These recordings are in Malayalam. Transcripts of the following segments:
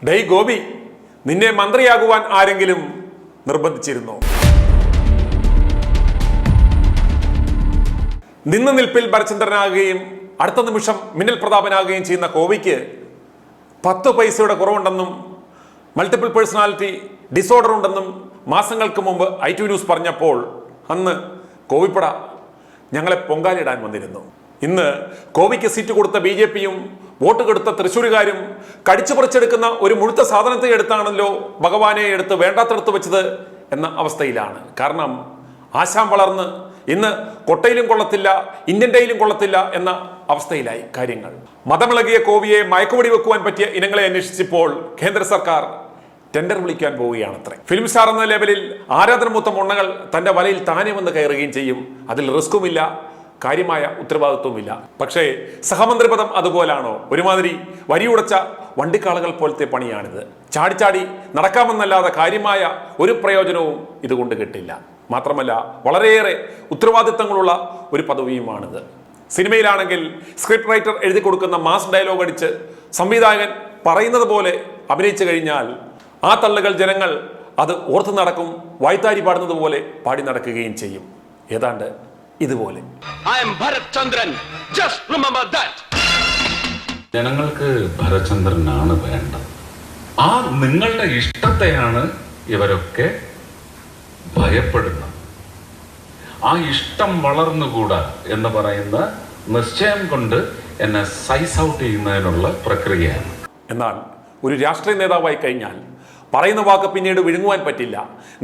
ഡേയ് ഗോപി, നിന്നെ മന്ത്രിയാകുവാൻ ആരെങ്കിലും നിർബന്ധിച്ചിരുന്നോ? നിന്ന നിൽപ്പിൽ ഭരചന്ദ്രനാകുകയും അടുത്ത നിമിഷം മിന്നൽ പ്രതാപനാകുകയും ചെയ്യുന്ന കോവിക്ക് 10 പൈസയുടെ കുറവുണ്ടെന്നും മൾട്ടിപ്പിൾ പേഴ്സണാലിറ്റി ഡിസോർഡർ ഉണ്ടെന്നും മാസങ്ങൾക്ക് മുമ്പ് i2 ന്യൂസ് പറഞ്ഞപ്പോൾ അന്ന് കോവിപ്പട ഞങ്ങളെ പൊങ്കാലിടാൻ വന്നിരുന്നു. ഇന്ന് കോവിക്ക് സീറ്റ് കൊടുത്ത BJPയും വോട്ട് കൊടുത്ത തൃശ്ശൂരുകാരും കടിച്ചു പറിച്ചെടുക്കുന്ന ഒരു മുഴുത്ത സാധനത്തെ എടുത്താണല്ലോ ഭഗവാനെ എടുത്ത് വേണ്ടാത്തടുത്ത് വെച്ചത് എന്ന അവസ്ഥയിലാണ്. കാരണം ആശാൻ വളർന്ന് ഇന്ന് കൊട്ടയിലും കൊള്ളത്തില്ല, ഇന്ത്യൻ്റെയിലും കൊള്ളത്തില്ല എന്ന അവസ്ഥയിലായി കാര്യങ്ങൾ. മതമിളകിയ കോവിയെ മയക്കുവെടി വെക്കുവാൻ പറ്റിയ ഇനങ്ങളെ അന്വേഷിച്ചപ്പോൾ കേന്ദ്ര സർക്കാർ ടെൻഡർ വിളിക്കാൻ പോവുകയാണത്രേ. ഫിലിം സ്റ്റാർ എന്ന ലെവലിൽ ആരാധനമൂത്ത മുണ്ണകൾ തന്റെ വലയിൽ താനെ വന്ന് കയറുകയും ചെയ്യും. അതിൽ റിസ്ക്കുമില്ല, കാര്യമായ ഉത്തരവാദിത്വമില്ല. പക്ഷേ സഹമന്ത്രി പദം അതുപോലാണോ? ഒരുമാതിരി വരിയുടച്ച വണ്ടിക്കാളകൾ പോലത്തെ പണിയാണിത്. ചാടിച്ചാടി നടക്കാമെന്നല്ലാതെ കാര്യമായ ഒരു പ്രയോജനവും ഇതുകൊണ്ട് കിട്ടില്ല. മാത്രമല്ല വളരെയേറെ ഉത്തരവാദിത്തങ്ങളുള്ള ഒരു പദവിയുമാണിത്. സിനിമയിലാണെങ്കിൽ സ്ക്രിപ്റ്റ് റൈറ്റർ എഴുതി കൊടുക്കുന്ന മാസ് ഡയലോഗ് അടിച്ച് സംവിധായകൻ പറയുന്നത് പോലെ അഭിനയിച്ചു കഴിഞ്ഞാൽ ആ തള്ളുകൾ ജനങ്ങൾ അത് ഓർത്ത് നടക്കും, വായ്ത്താരി പാടുന്നത് പോലെ പാടി നടക്കുകയും ചെയ്യും. ഏതാണ്ട് ഇതുപോലെ. ജനങ്ങൾക്ക് ഭരചന്ദ്രനാണ് വേണ്ടത്. ആ നിങ്ങളുടെ ഇഷ്ടത്തെയാണ് ഇവരൊക്കെ ഭയപ്പെടുന്നത്. ആ ഇഷ്ടം വളർന്നുകൂടാ എന്ന് പറയുന്ന നിശ്ചയം കൊണ്ട് എന്നെ സൈസ് ഔട്ട് ചെയ്യുന്നതിനുള്ള പ്രക്രിയയാണ്. എന്നാൽ ഒരു രാഷ്ട്രീയ നേതാവായി കഴിഞ്ഞാൽ പറയുന്ന വാക്ക് പിന്നീട് വിഴുങ്ങുവാൻ പറ്റില്ല.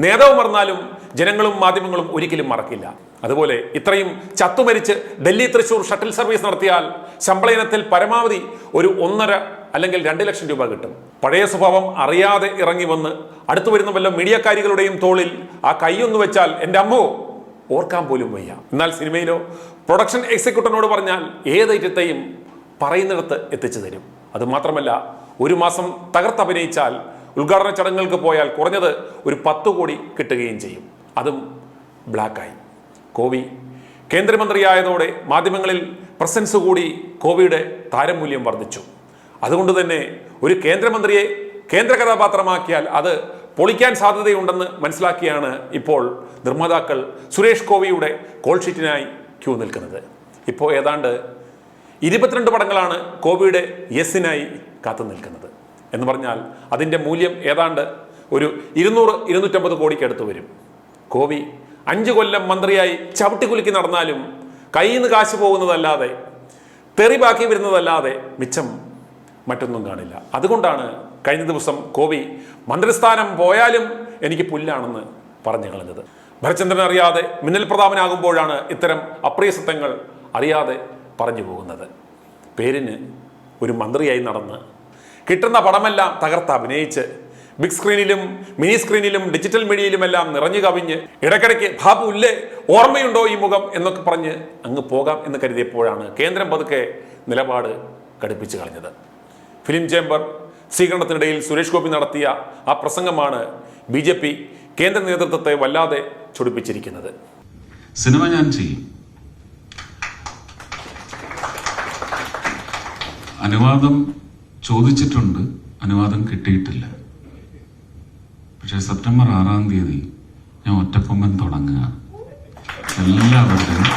നേതാവ് മറന്നാലും ജനങ്ങളും മാധ്യമങ്ങളും ഒരിക്കലും മറക്കില്ല. അതുപോലെ ഇത്രയും ചത്തുമരിച്ച് ഡൽഹി തൃശ്ശൂർ ഷട്ടിൽ സർവീസ് നടത്തിയാൽ ശമ്പള ഇനത്തിൽ പരമാവധി ഒരു 1.5 അല്ലെങ്കിൽ 2 ലക്ഷം രൂപ കിട്ടും. പഴയ സ്വഭാവം അറിയാതെ ഇറങ്ങി വന്ന് അടുത്തു വരുന്ന വല്ല മീഡിയക്കാരികളുടെയും തോളിൽ ആ കൈയൊന്നു വെച്ചാൽ എൻ്റെ അമ്മോ ഓർക്കാൻ പോലും വയ്യ. എന്നാൽ സിനിമയിലോ പ്രൊഡക്ഷൻ എക്സിക്യൂട്ടീവിനോട് പറഞ്ഞാൽ ഏതൈറ്റത്തെയും പറയുന്നിടത്ത് എത്തിച്ചു തരും. അതുമാത്രമല്ല ഒരു മാസം തകർത്തഭിനയിച്ചാൽ ഉദ്ഘാടന ചടങ്ങുകൾക്ക് പോയാൽ കുറഞ്ഞത് ഒരു 10 കോടി കിട്ടുകയും ചെയ്യും. അതും ബ്ലാക്കായി. കോവി കേന്ദ്രമന്ത്രിയായതോടെ മാധ്യമങ്ങളിൽ പ്രസൻസ് കൂടി കോവിയുടെ താരമൂല്യം വർദ്ധിച്ചു. അതുകൊണ്ട് തന്നെ ഒരു കേന്ദ്രമന്ത്രിയെ കേന്ദ്ര കഥാപാത്രമാക്കിയാൽ അത് പൊളിക്കാൻ സാധ്യതയുണ്ടെന്ന് മനസ്സിലാക്കിയാണ് ഇപ്പോൾ നിർമ്മാതാക്കൾ സുരേഷ് ഗോപിയുടെ കോൾ ഷീറ്റിനായി ക്യൂ നിൽക്കുന്നത്. ഇപ്പോൾ ഏതാണ്ട് 22 പടങ്ങളാണ് കോവിയുടെ യെസിനായി കാത്തു നിൽക്കുന്നത്. എന്ന് പറഞ്ഞാൽ അതിൻ്റെ മൂല്യം ഏതാണ്ട് ഒരു 200-250 കോടിക്കടുത്ത് വരും. കോവി 5 കൊല്ലം മന്ത്രിയായി ചവിട്ടിക്കുലുക്കി നടന്നാലും കയ്യിൽ നിന്ന് കാശ് പോകുന്നതല്ലാതെ തെറി ബാക്കി വരുന്നതല്ലാതെ മിച്ചം മറ്റൊന്നും കാണില്ല. അതുകൊണ്ടാണ് കഴിഞ്ഞ ദിവസം കോവി മന്ത്രിസ്ഥാനം പോയാലും എനിക്ക് പുല്ലാണെന്ന് പറഞ്ഞു കളഞ്ഞത്. ഭരചന്ദ്രൻ അറിയാതെ മിന്നൽ പ്രതാപനാകുമ്പോഴാണ് ഇത്തരം അപ്രിയ സത്യങ്ങൾ അറിയാതെ പറഞ്ഞു പോകുന്നത്. പേരിന് ഒരു മന്ത്രിയായി നടന്ന് കിട്ടുന്ന പടമെല്ലാം തകർത്ത് അഭിനയിച്ച് ബിഗ് സ്ക്രീനിലും മിനി സ്ക്രീനിലും ഡിജിറ്റൽ മീഡിയയിലുമെല്ലാം നിറഞ്ഞു കവിഞ്ഞ് ഇടയ്ക്കിടയ്ക്ക് ബാബു ഇല്ലേ, ഓർമ്മയുണ്ടോ ഈ മുഖം എന്നൊക്കെ പറഞ്ഞ് അങ്ങ് പോകാം എന്ന് കരുതിയപ്പോഴാണ് കേന്ദ്രം പതുക്കെ നിലപാട് കടുപ്പിച്ച് കളഞ്ഞത്. ഫിലിം ചേംബർ സ്വീകരണത്തിനിടയിൽ സുരേഷ് ഗോപി നടത്തിയ ആ പ്രസംഗമാണ് BJP കേന്ദ്ര നേതൃത്വത്തെ വല്ലാതെ ചൊടിപ്പിച്ചിരിക്കുന്നത്. സിനിമ ഞാൻ ചെയ്യും, അനുവാദം ചോദിച്ചിട്ടുണ്ട്, അനുവാദം കിട്ടിയിട്ടില്ല. പക്ഷേ സെപ്റ്റംബർ 6-ാം തീയതി ഞാൻ ഒറ്റക്കൊമ്പൻ തുടങ്ങുക. എല്ലാവരുടെയും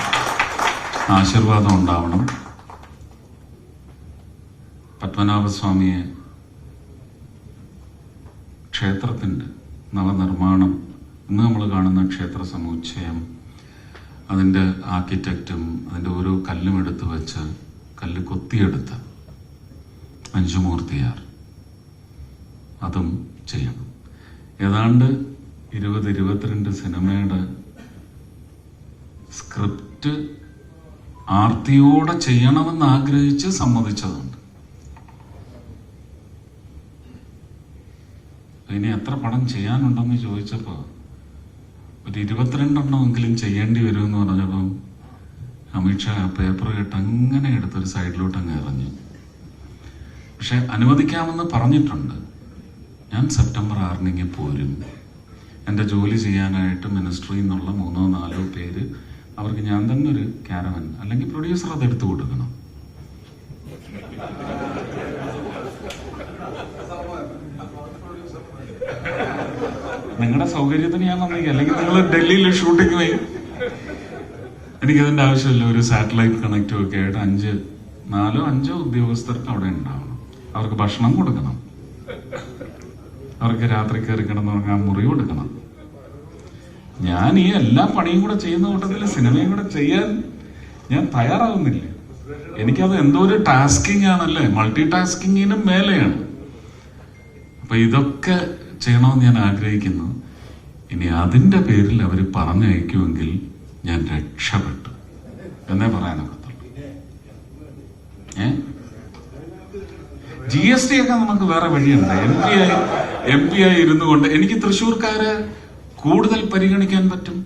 ആശീർവാദം ഉണ്ടാവണം. പത്മനാഭസ്വാമിയെ ക്ഷേത്രത്തിൻ്റെ നവനിർമ്മാണം, ഇന്ന് നമ്മൾ കാണുന്ന ക്ഷേത്ര സമുച്ചയം, അതിൻ്റെ ആർക്കിടെക്റ്റും അതിൻ്റെ ഓരോ കല്ലും എടുത്ത് വെച്ച് കല്ല് കൊത്തിയെടുത്ത മഞ്ജുമൂർത്തിയാർ, അതും ചെയ്യണം. ഏതാണ്ട് 20-22 സിനിമയുടെ സ്ക്രിപ്റ്റ് ആർത്തിയോടെ ചെയ്യണമെന്ന് ആഗ്രഹിച്ച് സമ്മതിച്ചതുണ്ട്. ഇനി എത്ര പടം ചെയ്യാനുണ്ടെന്ന് ചോദിച്ചപ്പോൾ ഒരു 22 എണ്ണമെങ്കിലും ചെയ്യേണ്ടി വരുമെന്ന് പറഞ്ഞപ്പം അമിത്ഷാ പേപ്പർ കേട്ട് അങ്ങനെ എടുത്തൊരു സൈഡിലോട്ട് അങ്ങ് എറിഞ്ഞു. പക്ഷെ അനുവദിക്കാമെന്ന് പറഞ്ഞിട്ടുണ്ട്. ഞാൻ സെപ്റ്റംബർ 6-ന് പോരും. എൻ്റെ ജോലി ചെയ്യാനായിട്ട് മിനിസ്ട്രിയിൽ നിന്നുള്ള 3-4 പേര്, അവർക്ക് ഞാൻ തന്നെ ഒരു ക്യാരവൻ അല്ലെങ്കിൽ പ്രൊഡ്യൂസർ അത് എടുത്തു കൊടുക്കണം. നിങ്ങളുടെ സൗകര്യത്തിന് ഞാൻ വന്നേക്കാം, അല്ലെങ്കിൽ നിങ്ങൾ ഡൽഹിയിൽ ഷൂട്ടിങ് പോയി. എനിക്കതിന്റെ ആവശ്യമില്ല. ഒരു സാറ്റലൈറ്റ് കണക്റ്റും ഒക്കെ ആയിട്ട് 4-5 ഉദ്യോഗസ്ഥർക്ക് അവിടെ ഉണ്ടാവണം. അവർക്ക് ഭക്ഷണം കൊടുക്കണം, അവർക്ക് രാത്രി കയറി കിടന്നുറങ്ങാൻ മുറി കൊടുക്കണം. ഞാൻ ഈ എല്ലാ പണിയും കൂടെ ചെയ്യുന്ന കൂട്ടത്തിൽ സിനിമയും കൂടെ ചെയ്യാൻ ഞാൻ തയ്യാറാവുന്നില്ല. എനിക്കത് എന്തോ ഒരു ടാസ്കിങ് ആണല്ലേ, മൾട്ടി ടാസ്കിങ്ങിനും മേലെയാണ്. അപ്പൊ ഇതൊക്കെ ചെയ്യണമെന്ന് ഞാൻ ആഗ്രഹിക്കുന്നു. ഇനി അതിന്റെ പേരിൽ അവർ പറഞ്ഞയക്കുമെങ്കിൽ ഞാൻ രക്ഷപ്പെട്ടു എന്നേ പറയാനൊക്കത്തുള്ളൂ. GST ഒക്കെ നമുക്ക് വേറെ വഴിയുണ്ട്. MP ആയി ഇരുന്നു കൊണ്ട് എനിക്ക് തൃശ്ശൂർക്കാരെ കൂടുതൽ പരിഗണിക്കാൻ പറ്റും,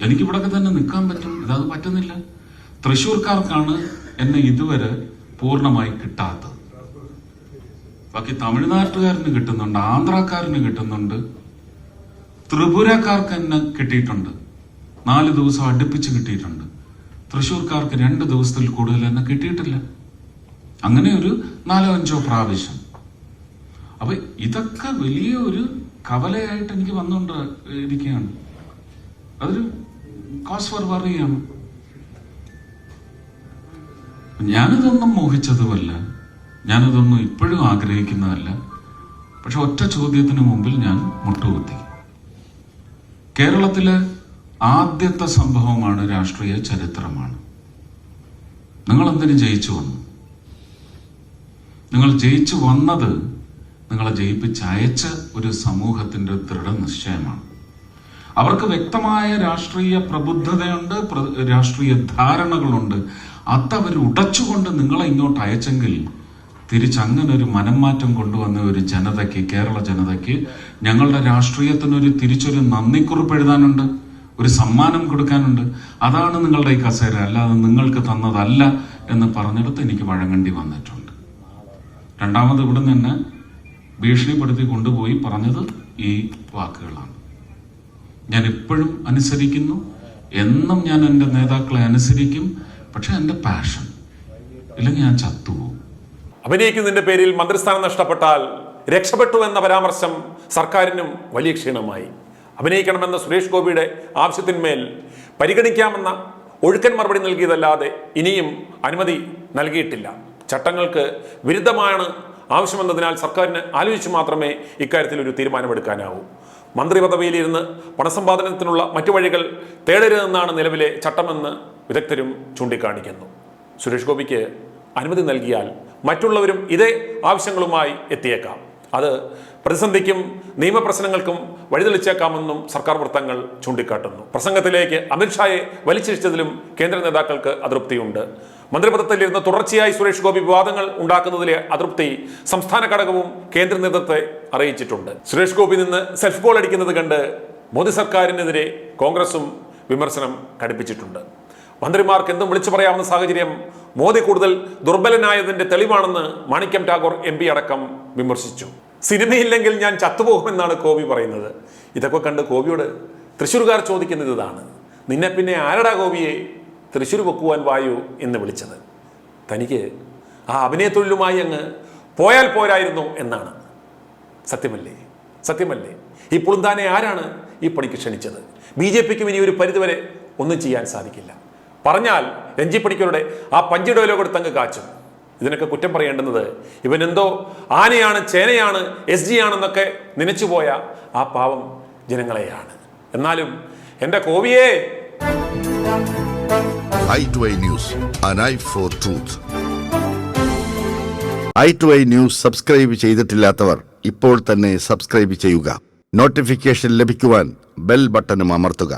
എനിക്ക് ഇവിടെ തന്നെ നിൽക്കാൻ പറ്റും. ഇതത് പറ്റുന്നില്ല. തൃശ്ശൂർക്കാർക്കാണ് എന്നെ ഇതുവരെ പൂർണ്ണമായി കിട്ടാത്തത്. ബാക്കി തമിഴ്നാട്ടുകാരന് കിട്ടുന്നുണ്ട്, ആന്ധ്രാക്കാരന് കിട്ടുന്നുണ്ട്, ത്രിപുരക്കാർക്ക് എന്നെ കിട്ടിയിട്ടുണ്ട്. 4 ദിവസം അടുപ്പിച്ച് കിട്ടിയിട്ടുണ്ട്. തൃശ്ശൂർക്കാർക്ക് 2 ദിവസത്തിൽ കൂടുതൽ എന്നെ കിട്ടിയിട്ടില്ല. അങ്ങനെ ഒരു 4-5 പ്രാവശ്യം. അപ്പൊ ഇതൊക്കെ വലിയ ഒരു കവലയായിട്ട് എനിക്ക് വന്നുകൊണ്ട് ഇരിക്കുകയാണ്. അതൊരു കോസ് ഫോർ വറിയാണ്. ഞാനിതൊന്നും മോഹിച്ചതുമല്ല, ഞാനിതൊന്നും ഇപ്പോഴും ആഗ്രഹിക്കുന്നതല്ല. പക്ഷെ ഒറ്റ ചോദ്യത്തിന് മുമ്പിൽ ഞാൻ മുട്ടുകുത്തി. കേരളത്തിലെ ആദ്യത്തെ സംഭവമാണ്, രാഷ്ട്രീയ ചരിത്രമാണ്. നിങ്ങൾ എന്തിനു ജയിച്ചു വന്നു? നിങ്ങൾ ജയിച്ചു വന്നത് നിങ്ങളെ ജയിപ്പിച്ചയച്ച ഒരു സമൂഹത്തിന്റെ ദൃഢനിശ്ചയമാണ്. അവർക്ക് വ്യക്തമായ രാഷ്ട്രീയ പ്രബുദ്ധതയുണ്ട്, രാഷ്ട്രീയ ധാരണകളുണ്ട്. അതവർ ഉടച്ചുകൊണ്ട് നിങ്ങളെ ഇങ്ങോട്ട് അയച്ചെങ്കിൽ തിരിച്ചങ്ങനെ ഒരു മനംമാറ്റം കൊണ്ടുവന്ന ഒരു ജനതയ്ക്ക്, കേരള ജനതയ്ക്ക് ഞങ്ങളുടെ രാഷ്ട്രീയത്തിനൊരു തിരിച്ചൊരു നന്ദിക്കുറിപ്പ് എഴുതാനുണ്ട്, ഒരു സമ്മാനം കൊടുക്കാനുണ്ട്. അതാണ് നിങ്ങളുടെ ഈ കസേര, അല്ലാതെ നിങ്ങൾക്ക് തന്നതല്ല എന്ന് പറഞ്ഞെടുത്ത് എനിക്ക് വഴങ്ങേണ്ടി വന്നിട്ടുണ്ട്. രണ്ടാമത് ഇവിടെ നിന്ന് ഭീഷണിപ്പെടുത്തി കൊണ്ടുപോയി പറഞ്ഞത് ഈ വാക്കുകളാണ്. ഞാൻ ഇപ്പോഴും അനുസരിക്കുന്നു, എന്നും ഞാൻ എൻ്റെ നേതാക്കളെ അനുസരിക്കും. പക്ഷെ എൻ്റെ പാഷൻ ഇല്ലെങ്കിൽ ഞാൻ ചത്തുപോകും. അഭിനയിക്കുന്നതിന്റെ പേരിൽ മന്ത്രിസ്ഥാനം നഷ്ടപ്പെട്ടാൽ രക്ഷപ്പെട്ടു എന്ന പരാമർശം സർക്കാരിനും വലിയ ക്ഷീണമായി. അഭിനയിക്കണമെന്ന സുരേഷ് ഗോപിയുടെ ആവശ്യത്തിന്മേൽ പരിഗണിക്കാമെന്ന ഒഴുക്കൻ മറുപടി നൽകിയതല്ലാതെ ഇനിയും അനുമതി നൽകിയിട്ടില്ല. ചട്ടങ്ങൾക്ക് വിരുദ്ധമാണ് ആവശ്യമെന്നതിനാൽ സർക്കാരിന് ആലോചിച്ച് മാത്രമേ ഇക്കാര്യത്തിൽ ഒരു തീരുമാനമെടുക്കാനാവൂ. മന്ത്രി പദവിയിലിരുന്ന് പണസമ്പാദനത്തിനുള്ള മറ്റു വഴികൾ തേടരുതെന്നാണ് നിലവിലെ ചട്ടമെന്ന് വിദഗ്ധരും ചൂണ്ടിക്കാണിക്കുന്നു. സുരേഷ് ഗോപിക്ക് അനുമതി നൽകിയാൽ മറ്റുള്ളവരും ഇതേ ആവശ്യങ്ങളുമായി എത്തിയേക്കാം. അത് പ്രതിസന്ധിക്കും നിയമപ്രശ്നങ്ങൾക്കും വഴിതെളിച്ചേക്കാമെന്നും സർക്കാർ വൃത്തങ്ങൾ ചൂണ്ടിക്കാട്ടുന്നു. പ്രസംഗത്തിലേക്ക് അമിത്ഷായെ വലിച്ചിഴിച്ചതിലും കേന്ദ്ര നേതാക്കൾക്ക് അതൃപ്തിയുണ്ട്. മന്ത്രിപദത്തിലിരുന്ന് തുടർച്ചയായി സുരേഷ് ഗോപി വിവാദങ്ങൾ ഉണ്ടാക്കുന്നതിലെ അതൃപ്തി സംസ്ഥാന ഘടകവും കേന്ദ്ര നേതൃത്വത്തെ അറിയിച്ചിട്ടുണ്ട്. സുരേഷ് ഗോപി നിന്ന് സെൽഫ് ഗോൾ അടിക്കുന്നത് കണ്ട് മോദി സർക്കാരിനെതിരെ കോൺഗ്രസും വിമർശനം ഘടിപ്പിച്ചിട്ടുണ്ട്. മന്ത്രിമാർക്ക് എന്തും വിളിച്ചു പറയാവുന്ന സാഹചര്യം മോദി കൂടുതൽ ദുർബലനായതിന്റെ തെളിവാണെന്ന് മാണിക്യം ടാഗോർ MP അടക്കം വിമർശിച്ചു. സിനിമയില്ലെങ്കിൽ ഞാൻ ചത്തുപോകുമെന്നാണ് ഗോപി പറയുന്നത്. ഇതൊക്കെ കണ്ട് ഗോപിയോട് തൃശ്ശൂർക്കാർ ചോദിക്കുന്നത് ഇതാണ്: നിന്നെ പിന്നെ ആരടാ ഗോപിയെ തൃശ്ശൂർ പൊക്കുവാൻ വായു എന്ന് വിളിച്ചത്? തനിക്ക് ആ അഭിനയത്തൊഴിലുമായി അങ്ങ് പോയാൽ പോരായിരുന്നു എന്നാണ്. സത്യമല്ലേ? സത്യമല്ലേ? ഈ പുളുന്താനെ ആരാണ് ഈ പണിക്ക് ക്ഷണിച്ചത്? BJPക്കും ഇനി ഒരു പരിധിവരെ ഒന്നും ചെയ്യാൻ സാധിക്കില്ല. പറഞ്ഞാൽ രഞ്ജി പണിക്കരുടെ ആ പഞ്ച് ഡയലോഗ് എടുത്തങ്ങ് കാച്ചും. ഇതിനൊക്കെ കുറ്റം പറയേണ്ടുന്നത് ഇവനെന്തോ ആനയാണ്, ചേനയാണ്, SG ആണെന്നൊക്കെ നനച്ചുപോയ ആ പാവം ജനങ്ങളെയാണ്. എന്നാലും എൻ്റെ കോവിയേ. i2i News, an eye for truth. i2i News subscribe ചെയ്തിട്ടില്ലാത്തവർ ഇപ്പോൾ തന്നെ സബ്സ്ക്രൈബ് ചെയ്യുക. നോട്ടിഫിക്കേഷൻ ലഭിക്കുവാൻ ബെൽ ബട്ടണും അമർത്തുക.